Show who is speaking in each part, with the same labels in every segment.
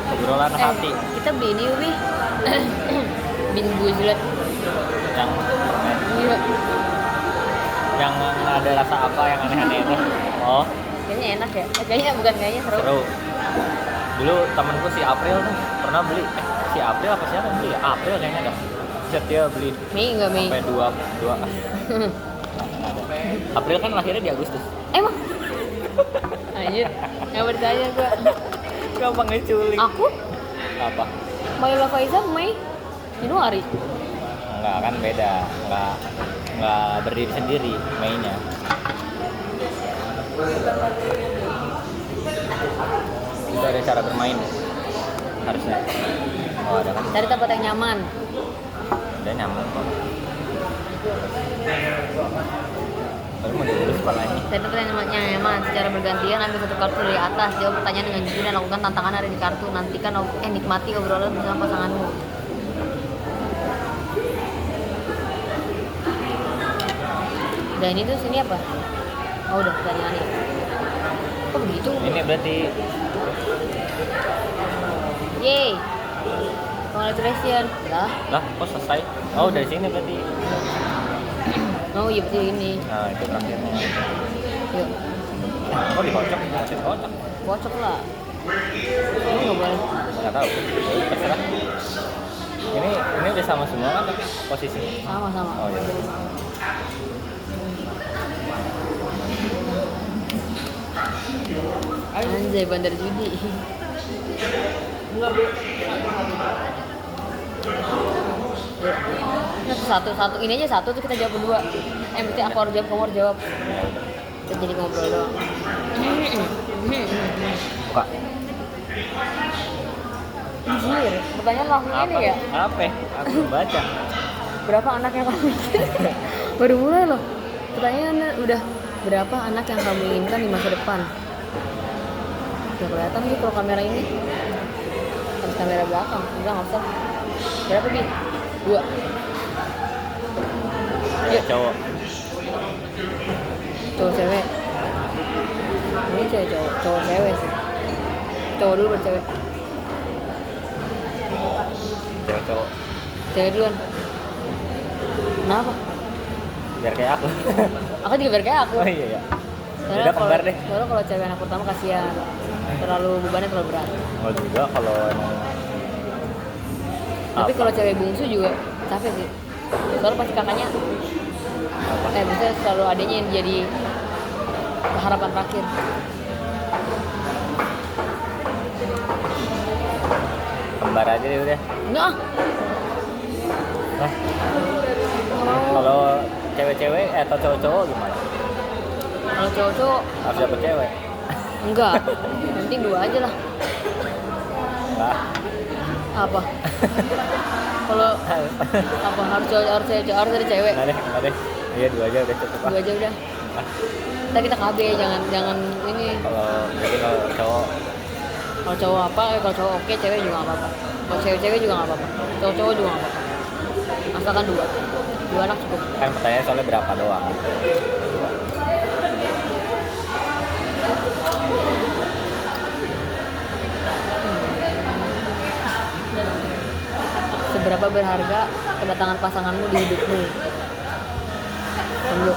Speaker 1: Obrolan hati
Speaker 2: Kita beli ini Wi. Bin Buzlet.
Speaker 1: yang permen.
Speaker 2: Iya.
Speaker 1: Yang ada rasa apa yang aneh-aneh itu. Oh,
Speaker 2: Kayaknya enak ya. Kayaknya seru.
Speaker 1: seru. Dulu temenku si April tuh pernah beli. Si April apa siapa yang beli? April kayaknya dah. Set dia beli
Speaker 2: Mei enggak Mei.
Speaker 1: sampai dua. April kan lahirnya di Agustus.
Speaker 2: Emang? Anjir. Enggak percaya gua.
Speaker 1: Gampang ngeculik.
Speaker 2: Aku
Speaker 1: Apa?
Speaker 2: Maila Faiza Mei Januari.
Speaker 1: Enggak, kan beda. Enggak berdiri sendiri Mei-nya. Itu ada cara bermain harusnya. Oh, ada kan?
Speaker 2: Cari tempat yang nyaman.
Speaker 1: Udah nyaman kok. Baru mau diurus kepala ini.
Speaker 2: Cari tempat yang nyaman. Secara bergantian ambil satu kartu dari atas. Jawab pertanyaan dengan jujur dan lakukan tantangan ada di kartu. Nantikan nikmati obrolan bersama pasanganmu. Dan ini tuh sini apa? Oh udah pertanyaannya. Kok begitu?
Speaker 1: Ini berarti
Speaker 2: Yeay. Congratulations.
Speaker 1: lah kok selesai? Oh, dari sini berarti.
Speaker 2: Oh iya betul ini.
Speaker 1: Nah, itu terakhirnya.
Speaker 2: Yuk.
Speaker 1: Kok dikocok? Masih kocok.
Speaker 2: Kocok lah. Ini nggak boleh.
Speaker 1: Nggak tahu. Ya, terserah. Ini udah sama semua kan tapi posisinya.
Speaker 2: Sama-sama.
Speaker 1: Oh iya.
Speaker 2: Anjay bandar judi. Nah, satu ini aja satu tuh kita jawab berdua. Berarti aku harus jawab, kamu harus jawab. Kita jadi ngobrol doang.
Speaker 1: Buka.
Speaker 2: Anjir, pertanyaan langsung ini ya.
Speaker 1: Apa? Aku baca.
Speaker 2: Berapa anak yang kamu inginkan? Baru mulai loh. Pertanyaannya udah berapa anak yang kamu inginkan di masa depan? Gak kelihatan sih kalau kamera ini. Harus kamera belakang. Enggak, nggak usah. Berapa Bi? 2.
Speaker 1: Ya, cowok.
Speaker 2: Cowok cewek. Ini cowok cewek sih. Cowok dulu baru cewek.
Speaker 1: Cowok.
Speaker 2: Cewek duluan. Kenapa?
Speaker 1: Biar kayak aku.
Speaker 2: Aku juga biar kayak aku.
Speaker 1: Oh iya ya.
Speaker 2: Soalnya
Speaker 1: Udah kembar deh.
Speaker 2: Soalnya kalau cewek anak pertama kasihan. Terlalu bebannya terlalu berat.
Speaker 1: Oh juga kalau emang.
Speaker 2: Tapi
Speaker 1: Apa?
Speaker 2: kalau cewek bungsu juga capek sih. Soalnya pasti kakaknya misalnya selalu adanya yang jadi harapan terakhir.
Speaker 1: Kembar aja deh udah.
Speaker 2: Enggak ah.
Speaker 1: Nah,
Speaker 2: Nggak mau.
Speaker 1: kalau cewek-cewek atau cowok-cowok gimana?
Speaker 2: Kalau cowok
Speaker 1: Harus dapet cewek.
Speaker 2: enggak. Yang penting 2 aja lah.
Speaker 1: Enggak.
Speaker 2: Apa? Kalau apa harus ada cewek.
Speaker 1: Enggak deh. Iya 2 aja udah cukup.
Speaker 2: 2 aja udah. Ntar kita KB jangan ini.
Speaker 1: Kalau cowok
Speaker 2: Kalau cowok apa? Kalau cowok oke, cewek juga nggak apa-apa. Kalau cewek juga nggak apa-apa. Cowok juga nggak apa-apa. Asalkan 2 anak cukup.
Speaker 1: kan pertanyaan soalnya berapa doang.
Speaker 2: Seberapa berharga kedatangan pasanganmu di hidupmu? Tunggu.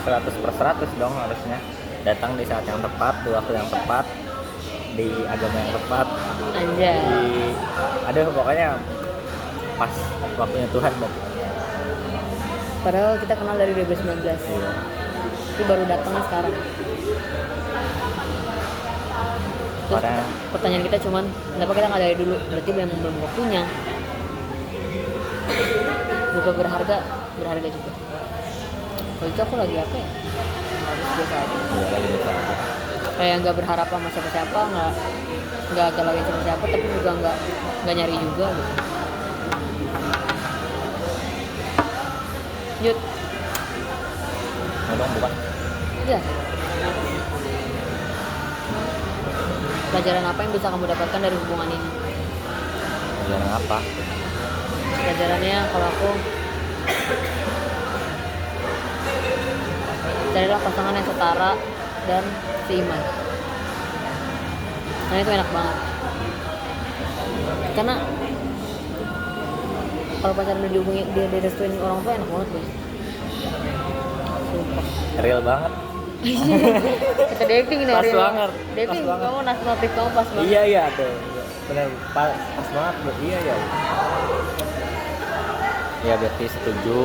Speaker 1: 100/100 dong harusnya. Datang di saat yang tepat, di waktu yang tepat, di agama yang tepat.
Speaker 2: Anjay.
Speaker 1: Aduh pokoknya pas waktunya Tuhan berarti.
Speaker 2: Padahal kita kenal dari 2019.
Speaker 1: Iya.
Speaker 2: Itu baru datangnya sekarang. Terus
Speaker 1: Karena
Speaker 2: pertanyaan kita cuman kenapa kita nggak dari dulu? Berarti belum waktunya. Juga berharga juga. Kalau itu aku lagi apa ya? Harus biasa aja.
Speaker 1: iya lagi besar.
Speaker 2: Kayak nggak berharap sama siapa-siapa, nggak galauin sama siapa, tapi juga nggak nyari juga gitu. Yud,
Speaker 1: Mau dong bukan?
Speaker 2: ya. Pelajaran apa yang bisa kamu dapatkan dari hubungan ini?
Speaker 1: Pelajaran apa?
Speaker 2: Pelajarannya kalau aku carilah pasangan yang setara dan seiman. Nah itu enak banget. Karena kalau pacaran udah dihubungi, dia direstuin orang tua enak banget guys. Sumpah.
Speaker 1: Real banget.
Speaker 2: Kita dating ini
Speaker 1: Pas
Speaker 2: hari ini.
Speaker 1: banget,
Speaker 2: Dating
Speaker 1: pas banget.
Speaker 2: kamu notif kamu pas banget.
Speaker 1: Iya tuh. Benar pas banget bro. Iya. Ya berarti setuju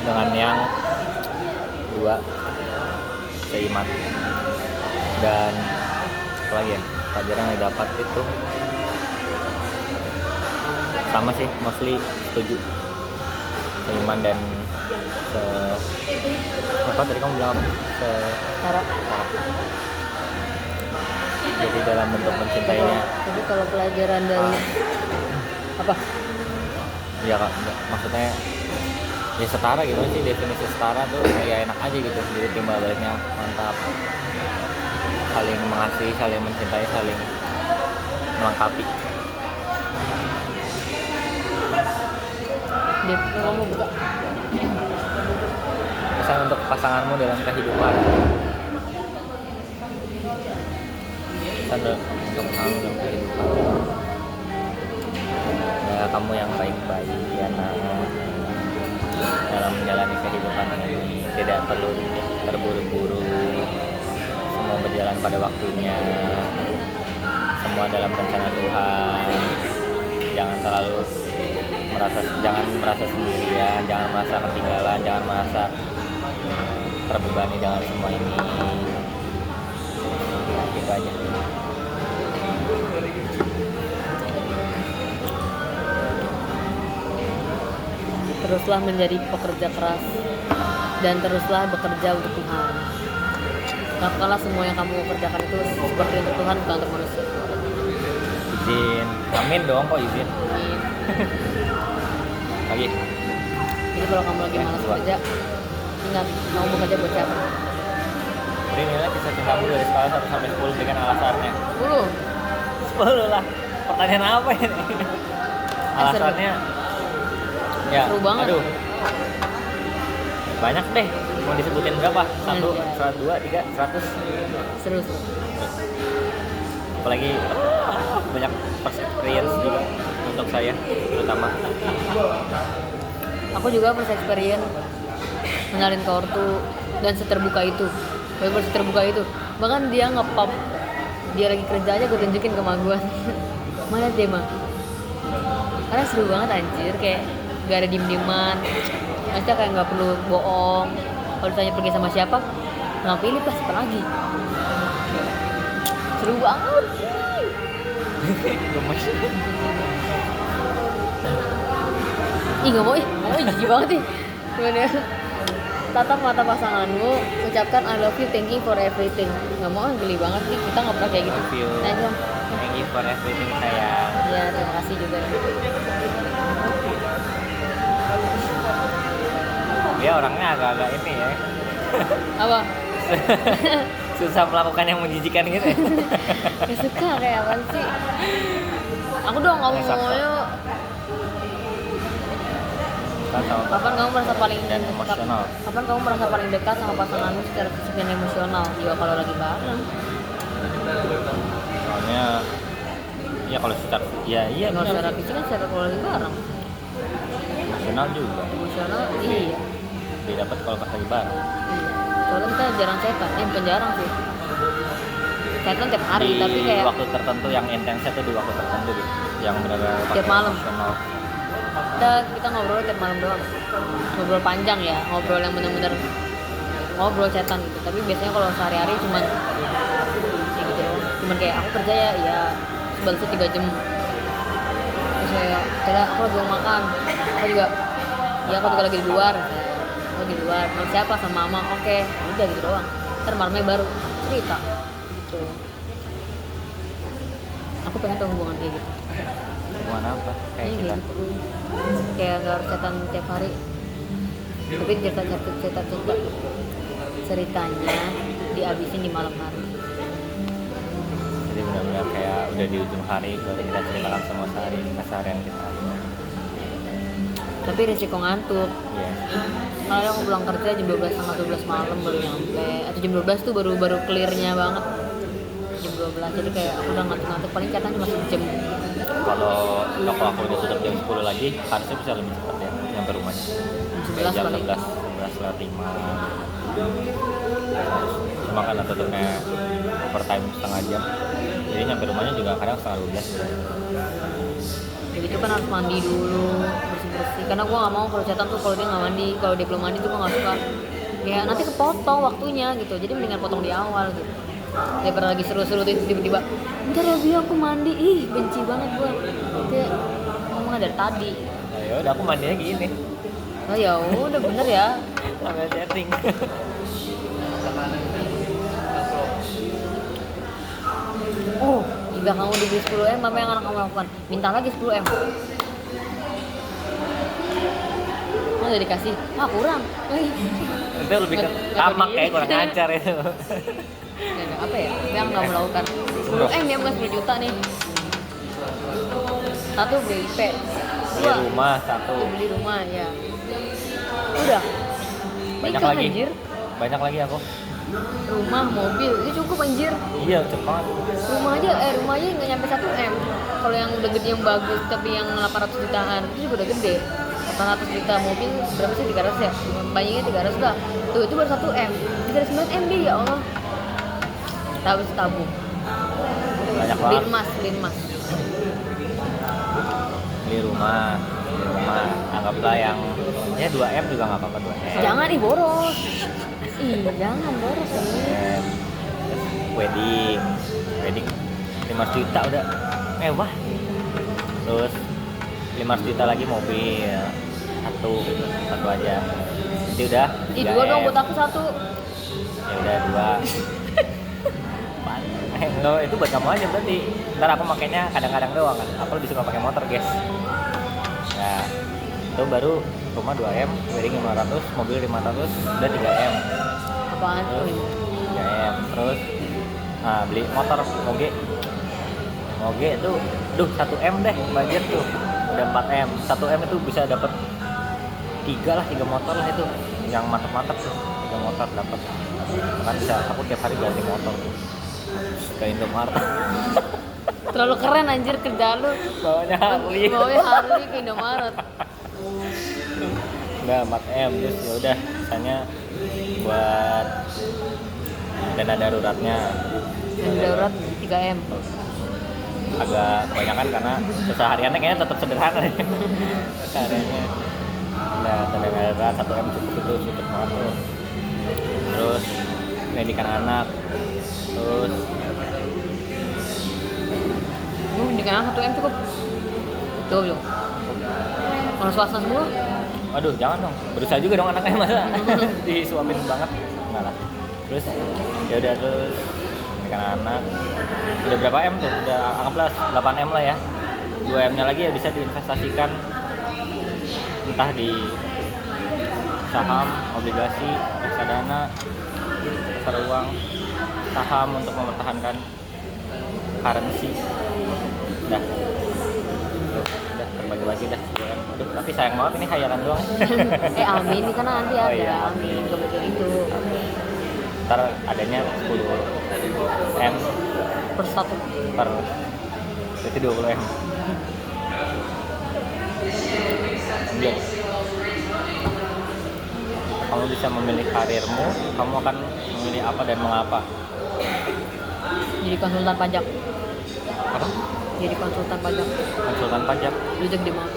Speaker 1: dengan yang dua seiman. Dan apa lagi ya? Pelajaran yang dapat itu sama sih, mostly setuju. Seiman dan apa tadi kamu bilang apa?
Speaker 2: Cara.
Speaker 1: Jadi dalam bentuk mencintainya.
Speaker 2: Jadi kalau pelajaran dari apa?
Speaker 1: Ya kak, maksudnya ya setara gitu sih, definisi setara tuh ya enak aja gitu. Jadi timbal baliknya mantap, saling mengasihi, saling mencintai, saling melengkapi.
Speaker 2: Dia kamu buka.
Speaker 1: Pesan untuk pasanganmu dalam kehidupan. Pesan untuk pasanganmu dalam kehidupan. Ya kamu yang baik-baik ya nak, dalam menjalani kehidupan ini tidak perlu terburu-buru, semua berjalan pada waktunya, semua dalam rencana Tuhan. Jangan merasa sendirian, jangan merasa ketinggalan, jangan merasa terbebani dengan semua ini. Gitu aja.
Speaker 2: Teruslah menjadi pekerja keras dan teruslah bekerja untuk Tuhan. Lakukanlah semua yang kamu kerjakan itu seperti untuk Tuhan, bukan untuk manusia.
Speaker 1: Izin, amin dong kok izin.
Speaker 2: Amin.
Speaker 1: Lagi.
Speaker 2: Jadi kalau kamu lagi malas kerja, ingat kamu bekerja buat siapa?
Speaker 1: Beri nilai kisah cintamu dari skala 1 sampai 10 dengan alasannya.
Speaker 2: 10.
Speaker 1: 10 lah. Pertanyaan apa ini? Alasannya ya,
Speaker 2: seru banget.
Speaker 1: aduh. Banyak deh. Mau disebutin berapa? 1, 2, 3, 100.
Speaker 2: Seru.
Speaker 1: Apalagi banyak first experience juga untuk saya terutama.
Speaker 2: Aku juga first experience mengenalin ke ortu dan seterbuka itu. Bener seterbuka itu. Bahkan dia nge-pop, dia lagi kerja aja gue tunjukin ke mak gue. Mana deh mah? Karena seru banget anjir, kayak gak ada diem-dieman. Maksudnya kayak gak perlu bohong. Kalau ditanya pergi sama siapa, nggak pilih pas apa lagi. Seru banget.
Speaker 1: Gemes.
Speaker 2: Ih nggak mau, jijik banget nih. Gimana? Tatap mata pasanganmu, ucapkan I love you, thank you for everything. Nggak mau, geli banget nih, kita nggak pernah kayak gitu.
Speaker 1: Love you.
Speaker 2: Aja.
Speaker 1: Thank you for everything sayang.
Speaker 2: Ya terima kasih juga.
Speaker 1: Dia orangnya agak-agak ini ya.
Speaker 2: Apa?
Speaker 1: Susah melakukan yang menjijikan gitu ya.
Speaker 2: Gak suka kayak apa sih? Aku dong kamu maunya. Kapan kamu merasa paling
Speaker 1: dan emosional?
Speaker 2: Kapan kamu merasa paling dekat sama pasanganmu secara fisik dan emosional? Juga kalau lagi bareng.
Speaker 1: Soalnya ya kalau secara iya
Speaker 2: Kalau
Speaker 1: benar.
Speaker 2: secara fisik kan secara kalau lagi bareng.
Speaker 1: Emosional juga.
Speaker 2: Emosional iya.
Speaker 1: Didapat kalau pas lagi bareng.
Speaker 2: Iya. Soalnya kita jarang chatan, bukan jarang sih. Chatan tiap hari,
Speaker 1: Di
Speaker 2: tapi kayak
Speaker 1: waktu tertentu yang intensnya tuh di waktu tertentu gitu. Yang benar-benar
Speaker 2: Tiap malam.
Speaker 1: emosional.
Speaker 2: kita ngobrol tiap malam doang. Ngobrol panjang ya, ngobrol yang benar-benar ngobrol chatan gitu. Tapi biasanya kalau sehari-hari cuman kayak gitu doang. Cuman kayak aku kerja ya balasnya 3 jam. Terus kayak, "Tidak, aku lagi mau makan." Aku juga lagi di luar. Aku di luar. Mau siapa sama mama? Oke, udah gitu doang. Ntar malamnya baru cerita gitu. Aku pengen tahu hubungan kayak gitu.
Speaker 1: Hubungan apa? Kayak
Speaker 2: Iya,
Speaker 1: kita.
Speaker 2: gitu. Kayak nggak harus chatan tiap hari, tapi cerita ceritanya dihabisin di malam hari.
Speaker 1: Jadi benar-benar kayak udah di ujung hari baru kita ceritakan semua keseharian kita.
Speaker 2: Tapi risiko ngantuk.
Speaker 1: Iya.
Speaker 2: Kalau aku pulang kerja jam 12 sampai 12 malam baru nyampe. Atau jam 12 tuh baru clearnya banget. Jam 12 jadi kayak aku udah ngantuk-ngantuk paling catatan cuma sejam.
Speaker 1: Kalau toko aku udah tutup jam 10 lagi, harusnya bisa lebih cepat ya nyampe rumahnya.
Speaker 2: Jam 11
Speaker 1: Jam
Speaker 2: paling.
Speaker 1: 11 lewat 5. Cuma karena tutupnya overtime setengah jam, jadi nyampe rumahnya juga kadang setengah 12.
Speaker 2: Jadi itu kan harus mandi dulu, bersih-bersih. Karena gue nggak mau kalau catatan tuh kalau dia nggak mandi, kalau dia belum mandi tuh gue nggak suka. Ya nanti kepotong waktunya gitu. Jadi mendingan potong di awal gitu. Daripada lagi seru-seru tuh tiba-tiba, bentar ya Bi aku mandi, ih benci banget gue. Kayak ngomong dari tadi.
Speaker 1: Nah, ya udah aku mandinya gini,
Speaker 2: Oh ya udah bener ya.
Speaker 1: sambil setting.
Speaker 2: Oh, jika kamu dibeli 10 M, apa yang akan kamu lakukan? Minta lagi 10 M. Oh, udah dikasih. Ah, kurang.
Speaker 1: Itu lebih ke tamak kayak kurang ajar itu.
Speaker 2: Gak apa ya? Apa yang kamu lakukan? 10 M ya, bukan 10 juta nih. Satu beli IP.
Speaker 1: Beli rumah satu.
Speaker 2: Beli rumah, ya. Udah.
Speaker 1: Banyak
Speaker 2: Nikah,
Speaker 1: lagi.
Speaker 2: Anjir.
Speaker 1: Banyak lagi aku.
Speaker 2: Rumah, mobil, itu cukup anjir.
Speaker 1: Iya, cepet banget.
Speaker 2: Rumah aja nggak nyampe 1 M. Kalau yang udah gede yang bagus tapi yang 800 jutaan itu juga udah gede. 800 juta mobil berapa sih, 300 ya? Bayinya 300 lah. Tuh itu baru 1 M. Bisa 9 M ya Allah. Tabung.
Speaker 1: Banyak
Speaker 2: Beli
Speaker 1: banget.
Speaker 2: emas.
Speaker 1: Beli rumah. Anggaplah yang ya 2 M juga nggak apa-apa 2 M.
Speaker 2: Jangan boros. Jangan boros ini.
Speaker 1: Wedding 5 juta udah mewah. Terus 5 juta lagi mobil satu aja. Jadi udah
Speaker 2: 2 dong
Speaker 1: 3M.
Speaker 2: buat aku 1.
Speaker 1: Ya udah 2. Enggak, itu buat kamu aja berarti. Ntar aku makainya kadang-kadang doang kan. Aku lebih suka pakai motor, guys. Nah, itu baru rumah 2M, wedding 500, mobil 500, udah 3M.
Speaker 2: Apaan tuh?
Speaker 1: 3M. Terus beli motor Moge itu 1M deh budget tuh. Udah 4M. 1M itu bisa dapat 3 motor lah itu. Yang mantap-mantap tuh. 3 motor dapat. Kan bisa aku tiap hari ganti motor tuh. Ke Indomaret.
Speaker 2: Terlalu keren anjir kerja lu.
Speaker 1: Bawanya Harley.
Speaker 2: Bawanya Harley ke Indomaret.
Speaker 1: Udah 4M terus ya udah misalnya buat dana daruratnya.
Speaker 2: Yang darurat 3M.
Speaker 1: Agak kebanyakan karena kesehariannya kayaknya tetap sederhana ya. Kesehariannya udah dana darurat 1M cukup banget tuh. Terus pendidikan anak, terus
Speaker 2: Pendidikan anak 1M cukup. Betul belum? Kalau swasta semua?
Speaker 1: waduh jangan dong, berusaha juga dong anaknya masa disuapin banget, enggak lah. Terus ya udah terus pendidikan anak udah berapa M tuh, udah anggaplah 8M lah ya. 2M nya lagi ya bisa diinvestasikan entah di saham, obligasi, reksadana, pasar uang, saham untuk mempertahankan currency. Udah terbagi-bagi dah. Aduh, tapi sayang banget ini khayalan doang.
Speaker 2: Amin, ini kan nanti
Speaker 1: Oh
Speaker 2: ada.
Speaker 1: iya,
Speaker 2: Amin, kebetulan itu.
Speaker 1: Ntar adanya 10M
Speaker 2: Per 1.
Speaker 1: per berarti 20M. Iya. Kamu bisa memilih karirmu, kamu akan memilih apa dan mengapa?
Speaker 2: Jadi konsultan pajak.
Speaker 1: Apa?
Speaker 2: Jadi konsultan pajak.
Speaker 1: Konsultan pajak.
Speaker 2: Lu gede banget.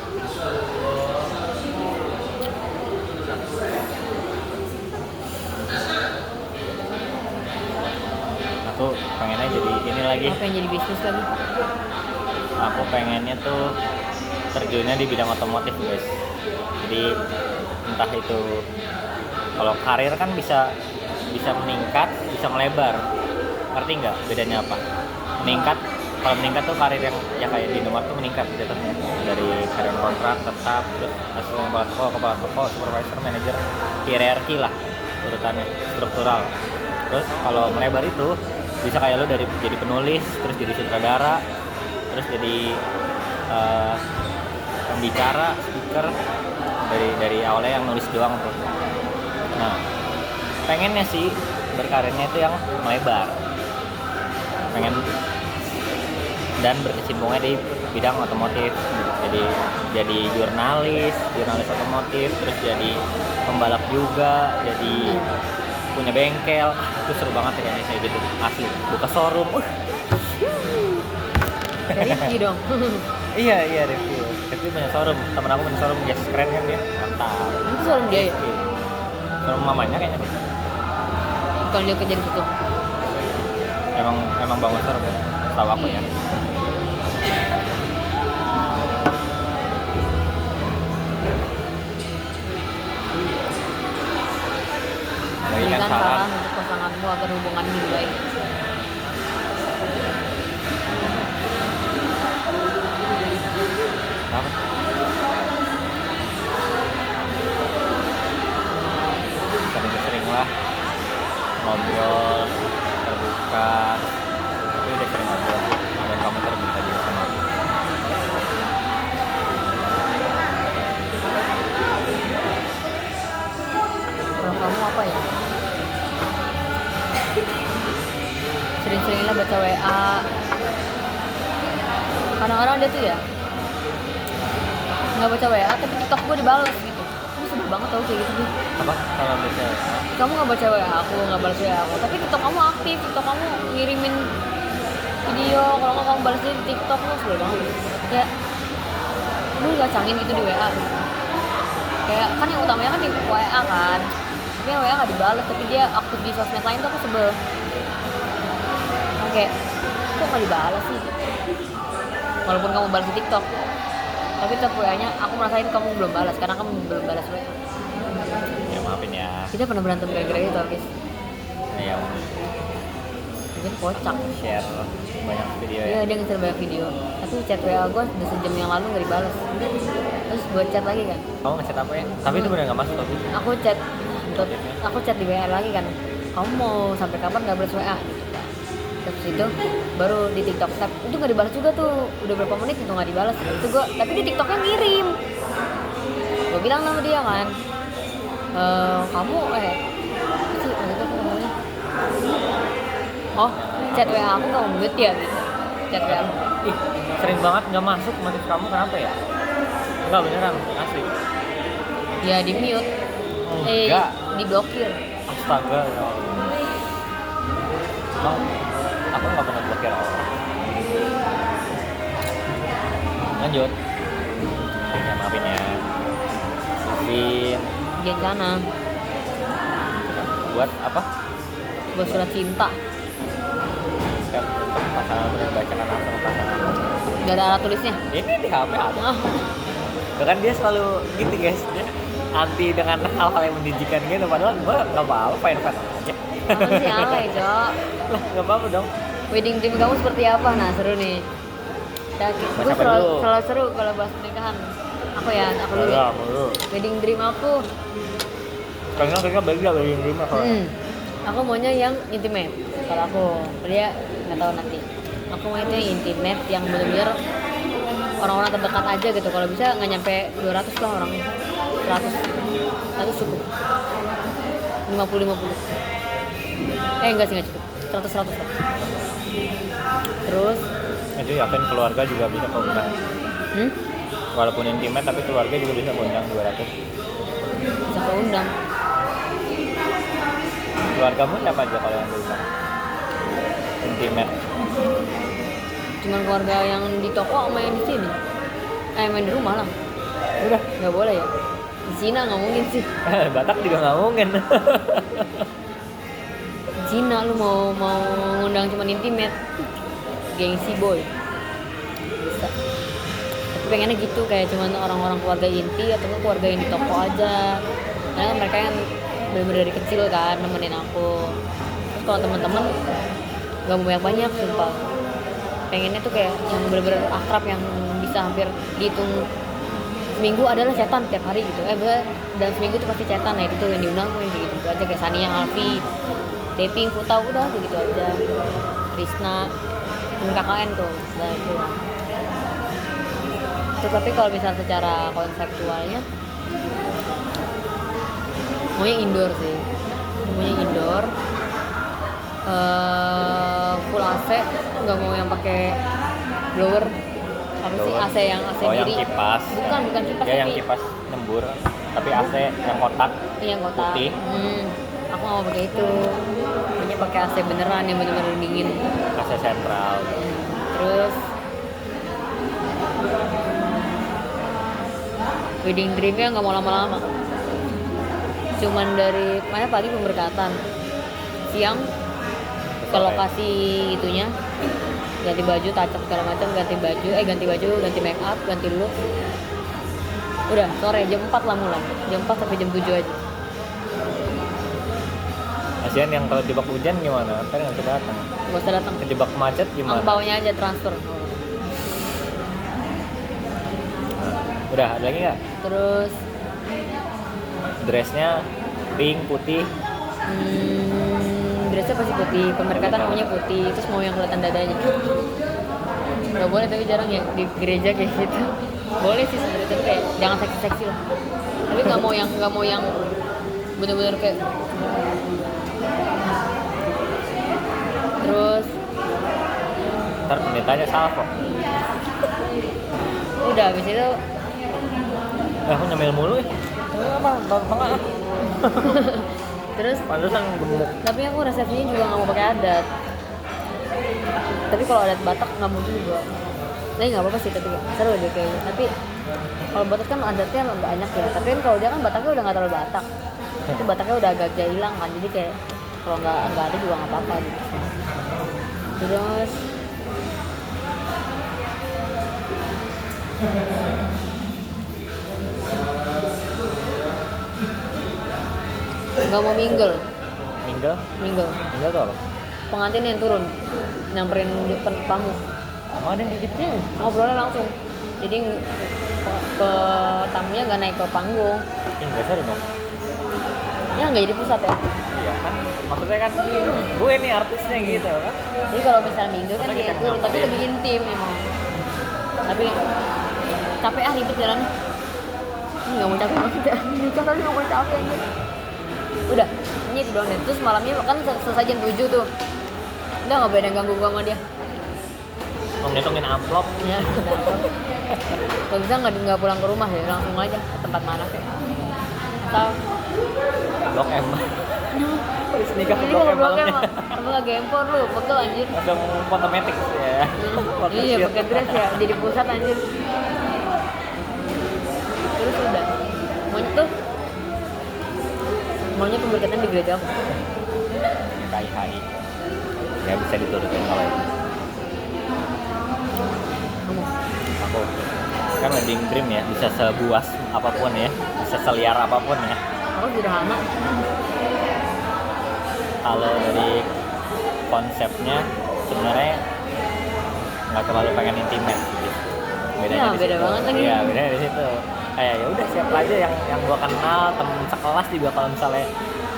Speaker 1: Aku pengennya jadi ini lagi.
Speaker 2: Apa yang jadi bisnis lagi?
Speaker 1: Aku pengennya tuh terjunnya di bidang otomotif, guys. Jadi entah itu kalau karir kan bisa meningkat, bisa melebar. Ngerti nggak bedanya apa? Kalau meningkat tuh karir yang kayak di Indomaret tuh meningkat jatuhnya, dari karir kontrak tetap, terus asisten kepala toko, supervisor, manajer, hierarki lah urutannya, struktural. Terus kalau melebar itu bisa kayak lo dari jadi penulis, terus jadi sutradara, terus jadi pembicara, speaker, dari awalnya yang nulis doang tuh. Nah, pengennya sih berkarirnya itu yang melebar, pengen dan berkecimpungnya di bidang otomotif, jadi jurnalis otomotif, terus jadi pembalap juga, jadi punya bengkel. Itu seru banget ya kayaknya kayak gitu, asli buka showroom.
Speaker 2: Review dong.
Speaker 1: Iya review punya showroom, temen aku punya showroom, yes, keren kan dia, mantap.
Speaker 2: Itu showroom dia ya?
Speaker 1: Showroom mamanya kayaknya dia.
Speaker 2: Kalau dia kerja di situ.
Speaker 1: Emang bangun showroom ya, tahu aku ya.
Speaker 2: Berikan saran untuk pasanganmu agar hubungan ini baik.
Speaker 1: Apa? Sering lah ngobrol terbuka, tapi udah sering ngobrol, dan kamu terbuka juga sama aku.
Speaker 2: Kalau kamu apa ya? Sering-seringlah baca WA. Kadang-kadang dia tuh ya nggak baca WA tapi TikTok gue dibales gitu. Ini sedih banget tau kayak gitu nih.
Speaker 1: Apa kalau baca?
Speaker 2: Kamu nggak baca WA aku, nggak balas WA aku, tapi TikTok kamu aktif, TikTok kamu ngirimin video, kalau nggak kamu balasnya di TikTok, lu sedih banget. Kayak lu nggak cangin gitu di WA. Kayak kan yang utamanya kan di WA kan, tapi yang WA nggak dibales, tapi dia aktif di sosmed lain tuh aku sebel. Oke, kok nggak dibalas sih? Walaupun kamu balas di TikTok, tapi tetap WA-nya aku merasain kamu belum balas karena kamu belum balas WA.
Speaker 1: Ya maafin ya.
Speaker 2: Kita pernah berantem gara-gara itu habis.
Speaker 1: Ya
Speaker 2: Mungkin kocak.
Speaker 1: share banyak video ya.
Speaker 2: Iya, dia nge-share banyak video. Tapi chat WA gue udah sejam yang lalu nggak dibalas. Terus gue chat lagi kan.
Speaker 1: Kamu ngechat apa ya? Tapi itu benar nggak masuk tapi.
Speaker 2: Aku chat di WA lagi kan. Kamu mau sampai kapan nggak balas WA? Terus itu baru di TikTok tab itu nggak dibalas juga tuh. Udah berapa menit itu nggak dibalas. Itu gue, tapi di TikToknya ngirim. Gue bilang sama dia kan. Kamu sih waktu itu apa namanya? Oh, chat WA aku nggak mute ya gitu. Chat WA.
Speaker 1: Ih, sering banget nggak masuk notif kamu, kenapa ya? Enggak, beneran asli.
Speaker 2: Ya di mute.
Speaker 1: Enggak.
Speaker 2: Diblokir.
Speaker 1: Astaga ya Allah. Emang aku nggak pernah blokir orang. Lanjut. Ya maafin ya. Maafin.
Speaker 2: Dia di sana
Speaker 1: Buat apa?
Speaker 2: buat surat cinta.
Speaker 1: Kan pasangan udah bacakan langsung pasangan.
Speaker 2: Gak ada alat tulisnya.
Speaker 1: Ini di HP ada.
Speaker 2: Oh,
Speaker 1: Kan dia selalu gitu guys. Dia anti dengan hal-hal yang menjijikan gitu. Padahal gue nggak apa-apa, fine-fine aja.
Speaker 2: kamu sih alay, Cok.
Speaker 1: Lah nggak apa-apa dong.
Speaker 2: Wedding dream kamu seperti apa? Nah, seru nih. Gue
Speaker 1: Siapa
Speaker 2: selalu
Speaker 1: dulu?
Speaker 2: seru kalau bahas pernikahan. Aku dulu.
Speaker 1: Ya, dulu.
Speaker 2: Wedding dream aku.
Speaker 1: Kayaknya beda dari lima kalau.
Speaker 2: Aku maunya yang intimate. Kalau aku, dia nggak tahu nanti. Aku mau itu yang intimate, yang benar-benar orang-orang terdekat aja gitu. Kalau bisa nggak nyampe 200 lah orang. 100 cukup. 50. Enggak sih, nggak cukup. 100 lah. Terus
Speaker 1: Itu yakin keluarga juga bisa keundang. Walaupun intimate tapi keluarga juga bisa keundang 200.
Speaker 2: bisa keundang.
Speaker 1: Keluargamu siapa aja kalau yang diundang? Intimate.
Speaker 2: Cuman keluarga yang di toko sama yang di sini. Main di rumah lah.
Speaker 1: Udah.
Speaker 2: Nggak boleh ya. Di Cina nggak mungkin sih.
Speaker 1: Batak juga nggak mungkin.
Speaker 2: Di Cina lu mau ngundang cuman intimate. Gengsi boy. Bisa. Tapi pengennya gitu, kayak cuman orang-orang keluarga inti atau keluarga yang di toko aja. Karena mereka yang bener-bener dari kecil kan nemenin aku. Terus kalau teman-teman nggak mau banyak sumpah. Pengennya tuh kayak yang bener-bener akrab, yang bisa hampir dihitung seminggu adalah chatan tiap hari gitu. Dan seminggu tuh pasti chatan. Nah itu tuh yang diundang tuh yang gitu aja, kayak Sania, Alfi, Deping, Puta, udah begitu aja. Risna, KKN tuh, dan itu. Tapi kalau misal secara konseptualnya Maunya indoor sih, maunya indoor. Full AC, nggak mau yang pakai blower. Apa sih AC yang AC
Speaker 1: Oh, yang
Speaker 2: diri?
Speaker 1: kipas.
Speaker 2: Bukan kipas.
Speaker 1: Ya, yang
Speaker 2: tapi
Speaker 1: kipas nyembur, tapi AC yang kotak.
Speaker 2: yang kotak.
Speaker 1: Putih.
Speaker 2: Aku nggak mau pakai itu. Maunya pakai AC beneran yang bener-bener dingin.
Speaker 1: AC sentral.
Speaker 2: Terus wedding dreamnya nggak mau lama-lama. Cuman dari mana pagi pemberkatan, siang ke lokasi itunya, ganti baju, touch up segala macam, ganti baju, ganti make up, ganti look. Udah sore jam 4 lah mulai, jam 4 sampai jam 7 aja.
Speaker 1: Kasihan yang kalau jebak hujan gimana? Ntar nggak bisa datang.
Speaker 2: Gak usah datang,
Speaker 1: Kejebak macet gimana?
Speaker 2: angpaunya aja transfer.
Speaker 1: Udah, ada lagi nggak?
Speaker 2: Terus
Speaker 1: Dressnya pink, putih.
Speaker 2: dressnya pasti putih, pemberkatan maunya putih, terus mau yang kelihatan dadanya. Gak boleh, tapi jarang ya di gereja kayak gitu. Boleh sih sebenarnya, tapi kayak jangan seksi-seksi lah. Tapi nggak mau yang bener-bener kayak. Terus
Speaker 1: Ntar pendetanya salah kok.
Speaker 2: udah habis itu
Speaker 1: Aku nyemil mulu ya. Apa? Tengah.
Speaker 2: terus
Speaker 1: Pantesan gemuk.
Speaker 2: tapi aku resepsinya juga nggak mau pakai adat. Tapi kalau adat Batak nggak mau juga. Tapi nggak apa-apa sih, tapi seru deh kayaknya. Tapi kalau Batak kan adatnya banyak ya. Tapi kan kalau dia kan Bataknya udah nggak terlalu Batak. Itu Bataknya udah agak hilang kan. Jadi kayak kalau nggak ada juga nggak apa-apa gitu. Terus nggak mau mingle.
Speaker 1: Mingle tuh apa?
Speaker 2: Pengantin yang turun nyamperin di depan panggung.
Speaker 1: Oh, ada yang kayak gitu.
Speaker 2: Ngobrolnya langsung. Jadi ke tamunya nggak naik ke panggung.
Speaker 1: Nggak seru dong.
Speaker 2: Ya nggak jadi pusat ya.
Speaker 1: Iya kan, maksudnya kan gue nih artisnya gitu kan.
Speaker 2: Jadi kalau misalnya minggu kan
Speaker 1: Masa
Speaker 2: dia
Speaker 1: kita
Speaker 2: turun, tapi
Speaker 1: ngapain?
Speaker 2: lebih intim emang. Tapi capek ribet jalannya. Nggak mau capek banget ya. Nikah tapi nggak mau capek aja. Udah, ini itu doang deh. Terus malamnya kan selesai jam 7 tuh. Udah nggak boleh ada yang ganggu gua sama dia.
Speaker 1: Ngitungin amplop.
Speaker 2: Ya, kalau bisa nggak pulang ke rumah ya, langsung aja ke tempat mana kayak. Atau
Speaker 1: Blok M. Terus nikah ke
Speaker 2: ini
Speaker 1: Blok
Speaker 2: kalau
Speaker 1: M
Speaker 2: bloknya
Speaker 1: malamnya.
Speaker 2: kamu lagi empor lu, pegel anjir.
Speaker 1: Langsung fotometik ya.
Speaker 2: Iya pakai dress ya, jadi pusat anjir. Terus udah, maunya pemberkatan di gereja aku.
Speaker 1: KIHI. Ya bisa diturutin kalau itu.
Speaker 2: Kamu
Speaker 1: Aku kan wedding dream ya, bisa sebuas apapun ya, bisa seliar apapun ya.
Speaker 2: aku sederhana.
Speaker 1: Kalau dari konsepnya sebenarnya nggak terlalu pengen intimate gitu. Bedanya
Speaker 2: Ya,
Speaker 1: di
Speaker 2: beda
Speaker 1: situ.
Speaker 2: banget lagi.
Speaker 1: Iya, bedanya di situ. Kayak ya udah siapa aja yang gua kenal, temen sekelas juga kalau misalnya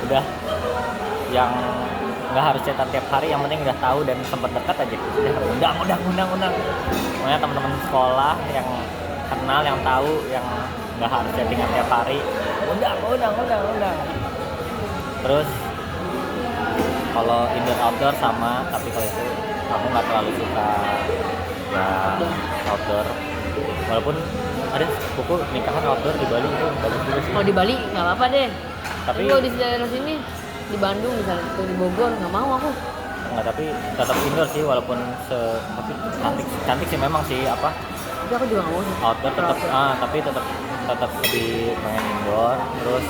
Speaker 1: udah yang nggak harus chatan tiap hari, yang penting udah tahu dan sempat dekat aja. Udah undang. Pokoknya teman-teman sekolah yang kenal, yang tahu, yang nggak harus chattingan tiap hari, undang. Terus kalau indoor outdoor sama, tapi kalau itu aku nggak terlalu suka ya outdoor. Walaupun ada buku nikahan outdoor di Bali itu bagus juga sih.
Speaker 2: Kalau di Bali nggak apa-apa deh.
Speaker 1: Tapi
Speaker 2: Tapi kalau di daerah sini, di Bandung misalnya, atau di Bogor nggak mau aku.
Speaker 1: nggak, tapi tetap indoor sih, walaupun tapi cantik sih memang sih apa
Speaker 2: Tapi aku juga nggak mau sih.
Speaker 1: outdoor tetap tapi tetap lebih pengen indoor. Terus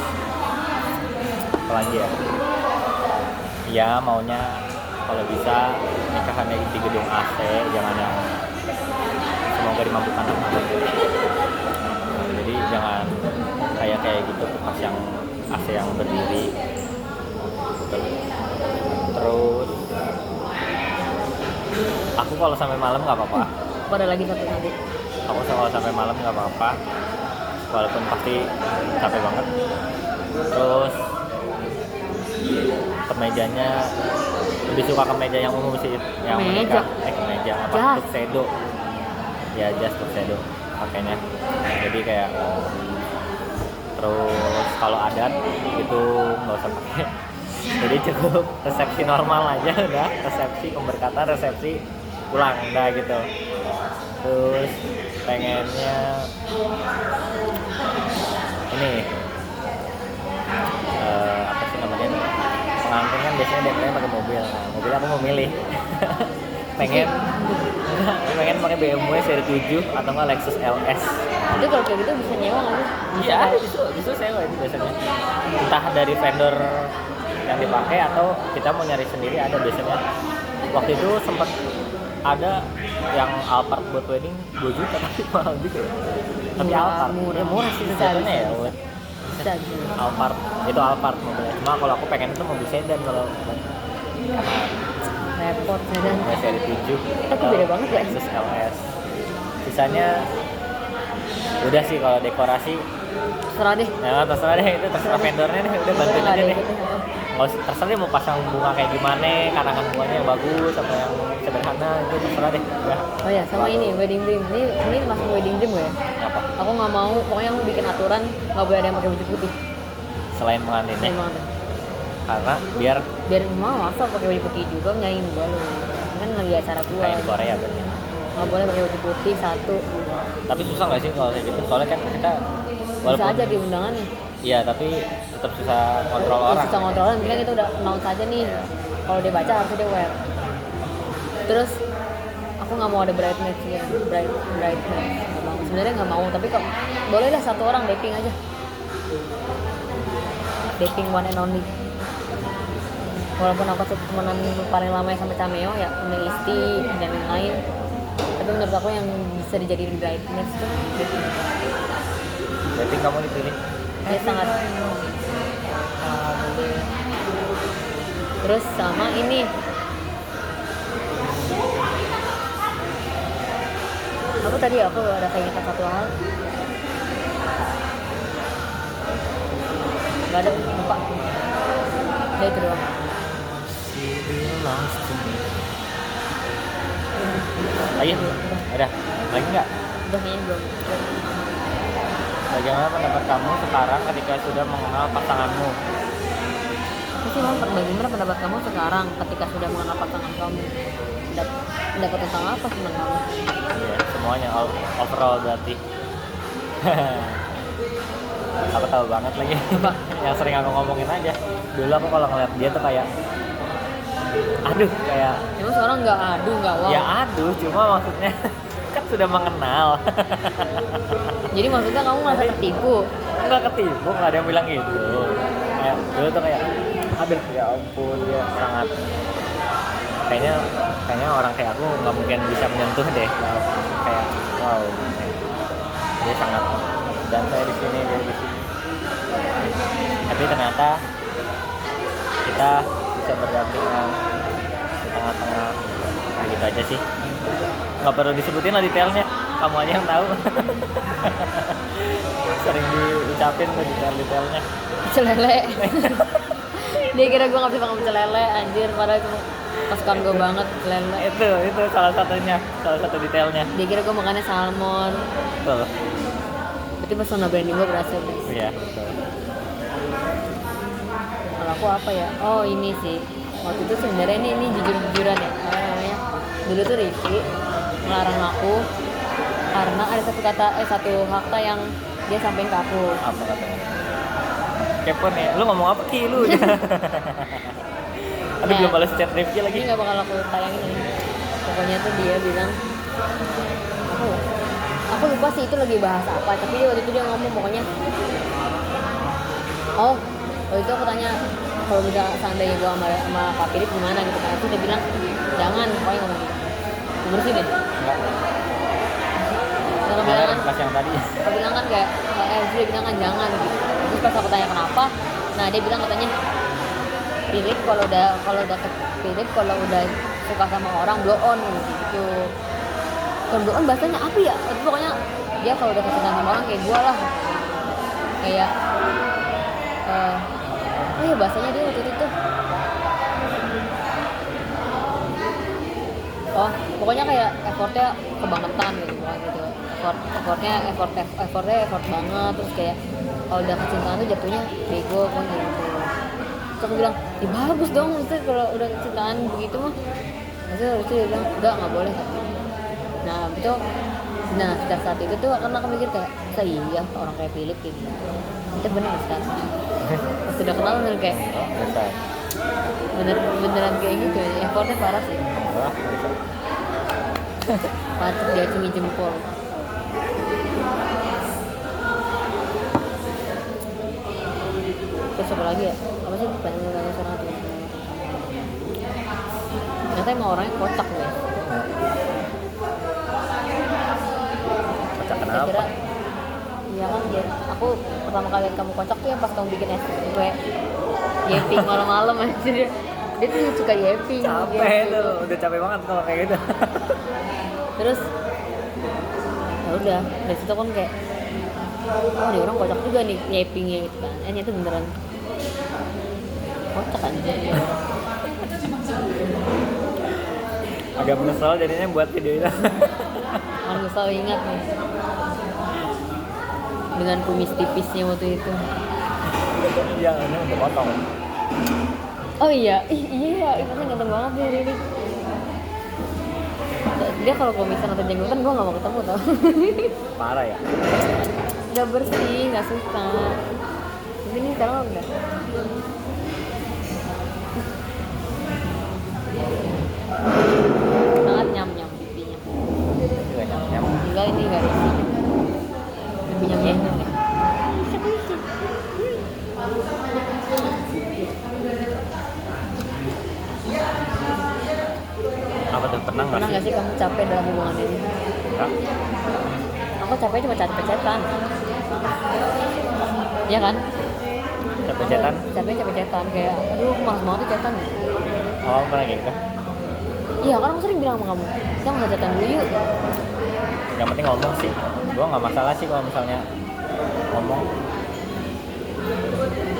Speaker 1: apa lagi ya? Ya maunya kalau bisa nikahannya di gedung AC, jangan yang semoga dimampukan anak. Jadi jangan kayak gitu pas yang AC yang berdiri. Terus aku kalau sampai malam nggak apa-apa.
Speaker 2: Pada lagi satu nanti.
Speaker 1: Aku kalau sampai malam nggak apa-apa, walaupun pasti capek banget. Terus kemejanya lebih suka kemeja yang umum sih, yang
Speaker 2: Kemeja?
Speaker 1: kemeja apa?
Speaker 2: Jas.
Speaker 1: Tuxedo. Ya jas tuxedo pakainya. Jadi kayak Terus kalau adat itu nggak usah pakai. Jadi cukup resepsi normal aja udah, resepsi pemberkatan, resepsi pulang udah gitu. Terus pengennya ini apa sih namanya, pengantin kan biasanya dia pakai mobil. Nah, mobil aku mau milih pengen pengen pakai BMW seri 7 atau enggak Lexus LS.
Speaker 2: Itu kalau kayak gitu bisa nyewa nggak sih?
Speaker 1: Iya, ada justru sewa itu biasanya. Entah dari vendor yang dipakai atau kita mau nyari sendiri, ada biasanya. Waktu itu sempat ada yang Alphard buat wedding 2 juta tapi mahal juga ya. Tapi Alphard murah sih sebenarnya ya.
Speaker 2: Bisa gitu.
Speaker 1: Alphard itu Alphard mobilnya. Cuma kalau aku pengen itu mobil sedan kalau
Speaker 2: Repot sedan.
Speaker 1: ya seri 7.
Speaker 2: Tapi beda banget ya.
Speaker 1: Lexus LS. Sisanya udah sih kalau dekorasi.
Speaker 2: Terserah deh.
Speaker 1: Ya terserah deh, itu terserah vendornya deh, udah bantuin
Speaker 2: Nggak
Speaker 1: aja
Speaker 2: ada
Speaker 1: deh.
Speaker 2: gitu.
Speaker 1: Nggak usah, terserah deh mau pasang bunga kayak gimana, karangan bunganya yang bagus atau yang sederhana, itu terserah deh. Ya.
Speaker 2: Oh ya, sama ini wedding dream. Ini masuk wedding dream gue ya.
Speaker 1: Apa?
Speaker 2: Aku nggak mau, pokoknya aku bikin aturan nggak boleh ada yang pakai baju putih.
Speaker 1: Selain pengantinnya,
Speaker 2: Emang
Speaker 1: karena biar
Speaker 2: biar mau masa pakai baju putih juga nyanyiin gue lu. Kan lagi acara gue.
Speaker 1: kayak di Korea berarti.
Speaker 2: Nggak boleh pakai baju putih satu.
Speaker 1: Tapi susah nggak sih kalau kayak gitu? Soalnya kan kita
Speaker 2: Bisa aja di undangannya.
Speaker 1: Iya, tapi tetap susah kontrol orang.
Speaker 2: Bisa kontrolin, bilang itu udah announce aja nih. Kalau dia baca harusnya dia wear. Terus aku nggak mau ada bridesmaid sih, bridesmaid. Nggak mau. Sebenarnya nggak mau, tapi kok boleh lah satu orang dating aja. Dating one and only. Walaupun aku temenan paling lama sampai cameo ya, punya Isti dan lain-lain. Tapi menurut aku yang bisa dijadiin bridesmaid itu dating.
Speaker 1: Dating kamu dipilih.
Speaker 2: Dia sangat terus sama ini apa tadi aku ada keingetan satu hal, nggak ada, lupa. Udah itu doang.
Speaker 1: Ayo, udah lagi nggak?
Speaker 2: Udah kayaknya belum.
Speaker 1: Bagaimana pendapat kamu sekarang ketika sudah mengenal pasanganmu?
Speaker 2: Apa sih Mam, bagaimana pendapat kamu sekarang ketika sudah mengenal pasangan kamu? Pendapat tentang apa sih kamu?
Speaker 1: Iya, semuanya overall berarti. Aku tahu banget lagi.
Speaker 2: Apa?
Speaker 1: Yang sering aku ngomongin aja. Dulu aku kalau ngeliat dia tuh kayak, aduh, kayak
Speaker 2: Emang seorang nggak aduh nggak wow?
Speaker 1: ya aduh, cuma maksudnya kan sudah mengenal.
Speaker 2: Jadi maksudnya kamu merasa tertipu?
Speaker 1: Nggak ketipu, nggak ada yang bilang gitu. Kayak dulu tuh kayak, aduh ya ampun, dia sangat kayaknya orang kayak aku nggak mungkin bisa menyentuh deh. Kayak wow, dia sangat, dan saya di sini, dia di sini. Tapi ternyata kita bisa berdampingan di tengah-tengah. Nah, gitu aja sih. Nggak perlu disebutin lah detailnya, kamu aja yang tahu. Sering diucapin tuh detail-detailnya.
Speaker 2: Pecel lele. Dia kira gue nggak bisa ngomong pecel lele, anjir, padahal itu pasukan gue banget pecel lele.
Speaker 1: Itu salah satu detailnya.
Speaker 2: Dia kira gue makannya salmon.
Speaker 1: Betul.
Speaker 2: Berarti personal branding gue berhasil guys.
Speaker 1: Iya, betul.
Speaker 2: Kalau aku apa ya? Oh ini sih. Waktu itu sebenarnya ini jujur-jujuran ya. Apa namanya? Dulu tuh Rifki melarang aku karena ada satu fakta yang dia sampaikan ke aku.
Speaker 1: Apa katanya? Kepo nih, lu ngomong apa Ki lu? Aduh,
Speaker 2: Ya.
Speaker 1: belum balas chat Rifki lagi.
Speaker 2: Ini nggak bakal aku tayangin lagi. Pokoknya tuh dia bilang, aku lupa sih itu lagi bahas apa. Tapi dia waktu itu dia ngomong pokoknya, waktu itu aku tanya kalau bisa seandainya gue sama Kak Philip gimana gitu kan. Itu dia bilang jangan, pokoknya ngomong gitu. Bersih deh.
Speaker 1: Enggak.
Speaker 2: Aku bilang kan,
Speaker 1: Pas yang tadi.
Speaker 2: aku bilang kan kayak, dia bilang kan jangan gitu. Terus pas aku tanya kenapa, nah dia bilang katanya Philip kalau udah ke Philip kalau udah suka sama orang blow on gitu. Kalau blow on bahasanya apa ya? Itu pokoknya dia kalau udah kesukaan sama orang kayak gue lah. Kayak oh ya bahasanya dia waktu itu tuh. Oh, pokoknya kayak effortnya kebangetan gitu. effortnya effort banget, terus kayak kalau udah kecintaan tuh jatuhnya bego kan gitu. Terus aku bilang, ya bagus dong, maksudnya kalau udah kecintaan begitu mah maksudnya harusnya dia bilang, nggak boleh. Nah itu, nah sejak saat itu tuh karena aku mikir kayak, iya orang kayak Philip gitu, itu bener sekarang. Pas udah kenal bener kayak,
Speaker 1: Bisa.
Speaker 2: beneran kayak gitu, effortnya parah sih.
Speaker 1: Wah, bisa.
Speaker 2: Patut diacungi jempol. Terus apa lagi ya? Apa sih pengen nanya seorang hati? Ternyata emang orangnya kocak nih.
Speaker 1: Kocak
Speaker 2: Saya
Speaker 1: kenapa?
Speaker 2: kira, iya kan dia. Aku pertama kali liat kamu kocak tuh yang pas kamu bikin kue yeping malam-malam aja dia. Dia tuh suka yeping.
Speaker 1: Capek tuh, udah capek banget kalau kayak gitu.
Speaker 2: Terus ya udah dari situ kan kayak, oh dia orang kocak juga nih yepingnya gitu kan. Itu beneran kocak kan.
Speaker 1: Agak menyesal jadinya buat video itu.
Speaker 2: Aku selalu ingat nih dengan kumis tipisnya waktu itu.
Speaker 1: Iya, ini udah potong.
Speaker 2: Oh iya, iya, itu ganteng banget dia. Dia kalau kumisan atau jenggotan gue nggak mau ketemu tau.
Speaker 1: Parah ya.
Speaker 2: Nggak bersih, nggak suka. Tapi ini sekarang udah. Banget nyam pipinya.
Speaker 1: Juga nyam-nyam.
Speaker 2: Enggak, ini nggak isi. Lebih nyam deh.
Speaker 1: Apa tuh, pernah
Speaker 2: Pernah
Speaker 1: nggak
Speaker 2: nggak
Speaker 1: sih?
Speaker 2: sih kamu capek dalam hubungan ini?
Speaker 1: Enggak.
Speaker 2: Aku capek cuma capek-capetan. Iya kan?
Speaker 1: Capek chatan?
Speaker 2: Capek-capetan kayak, aduh aku malas banget tuh chatan.
Speaker 1: Oh, pernah gitu.
Speaker 2: Iya kan aku sering bilang sama kamu, kita nggak chatan dulu yuk.
Speaker 1: Yang penting ngomong sih. Gua nggak masalah sih kalau misalnya ngomong.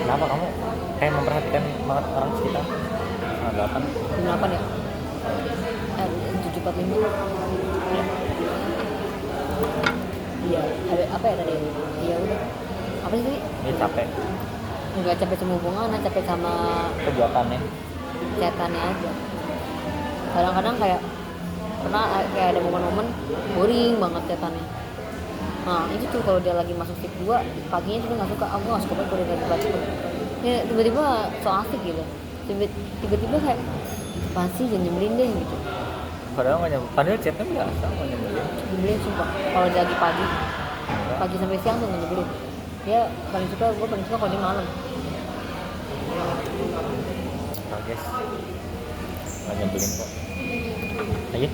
Speaker 1: Kenapa kamu kayak memperhatikan banget orang sekitar? Nah, 8.
Speaker 2: Jam 8 ya? 7.45. Iya, ada apa ya tadi? Iya udah. Apa sih tadi?
Speaker 1: Ini capek
Speaker 2: Nggak capek sama hubungan, capek sama
Speaker 1: kegiatannya.
Speaker 2: chatannya aja. Kadang-kadang kayak pernah kayak ada momen-momen boring banget chatannya. Nah itu tuh kalau dia lagi masuk shift 2 paginya dia nggak suka, aku nggak suka banget kalau dia lagi baca. Ya tiba-tiba so asik gitu. Tiba-tiba kayak pasti jangan nyebelin deh gitu.
Speaker 1: Padahal nggak nyambung. Padahal chatnya biasa nggak nyambung.
Speaker 2: Nyebelin sumpah. Kalau dia lagi pagi sampai siang tuh nggak nyebelin. Dia paling suka, gue paling suka kalau dia malam.
Speaker 1: Nah, guys, nggak nyambungin kok. Ayo,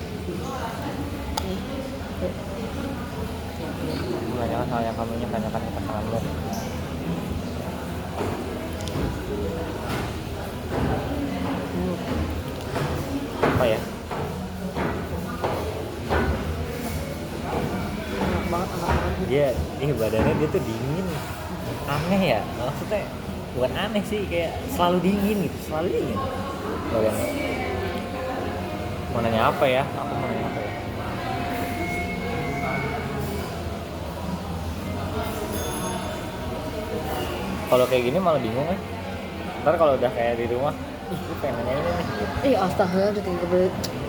Speaker 1: tanyakan hal yang kamu ingin tanyakan ke pasanganmu. Apa ya?
Speaker 2: Enak banget anak-anak.
Speaker 1: Dia, badannya dia tuh dingin, aneh ya. Maksudnya bukan aneh sih, kayak selalu dingin gitu, selalu dingin. Badannya. Mau nanya apa ya? Aku mau nanya apa ya? Kalau kayak gini malah bingung kan? Ntar kalau udah kayak di rumah, ih gue pengen nanya ini nih. Gitu.
Speaker 2: Astaga udah 3